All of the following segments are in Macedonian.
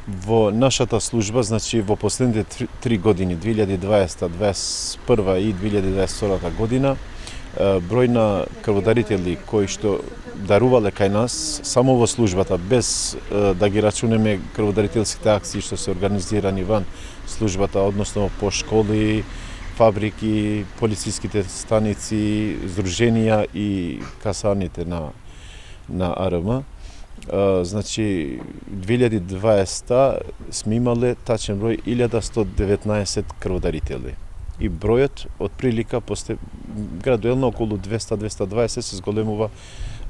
Во нашата служба, значи во последните 3 години, 2020, 2021 и 2022 година, број на крводарители кои што дарувале кај нас само во службата, без да ги рачунеме крводарителските акции што се организирани ван службата, односно по школи, фабрики, полициските станици, здруженија и касарните на АРМ. Значи, 2020 сме имале тачен број 1119 крводарители. И бројот од прилика градуелно околу 200-220 се зголемува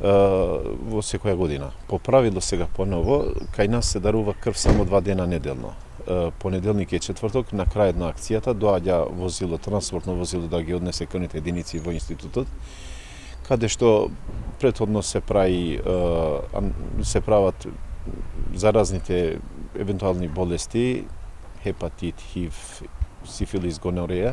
во секоја година. По правило сега поново, кај нас се дарува крв само 2 дена неделно. Понеделник и четврток, на крајот на акцијата, доаѓа возило, транспортно возило да ги однесе крвните единици во институтот, каде што претходно се прават заразните евентуални болести, хепатит, ХИВ, сифилис, гонореја.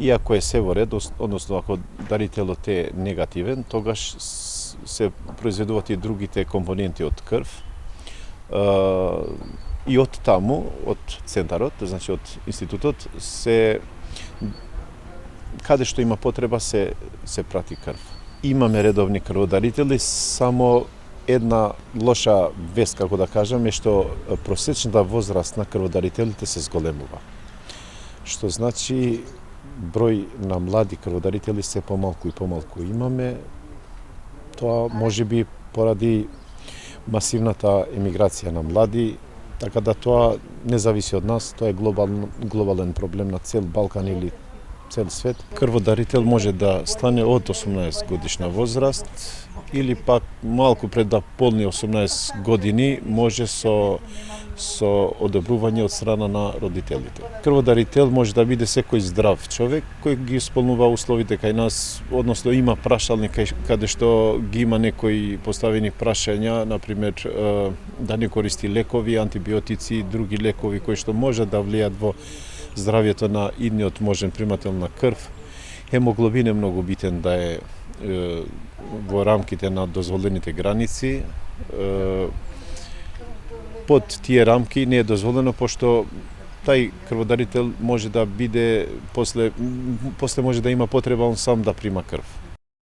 И ако е се во ред, односно ако дарителот е негативен, тогаш се произведуваат и другите компоненти од крв. И од таму, од центарот, значи од институтот, каде што има потреба се прати крв. Имаме редовни крводарители, само една лоша вест, како да кажам, е што просечната возраст на крводарителите се зголемува. Што значи број на млади крводарители се помалку и помалку имаме. Тоа можеби поради масивната емиграција на млади, така да тоа не зависи од нас, тоа е глобален проблем на цел Балкан или цел свет. Крводарител може да стане од 18 годишна возраст или пак малку пред да полни 18 години може со одобрување од страна на родителите. Крводарител може да биде секој здрав човек кој ги исполнува условите кај нас, односно има прашалник каде што ги има некои поставени прашања, например да не користи лекови, антибиотици и други лекови кои што може да влијат во здравјето на идниот можен примател на крв. Хемоглобин е многу битен да е во рамките на дозволените граници. Под тие рамки не е дозволено, пошто тај крводарител може да биде после може да има потреба он сам да прима крв.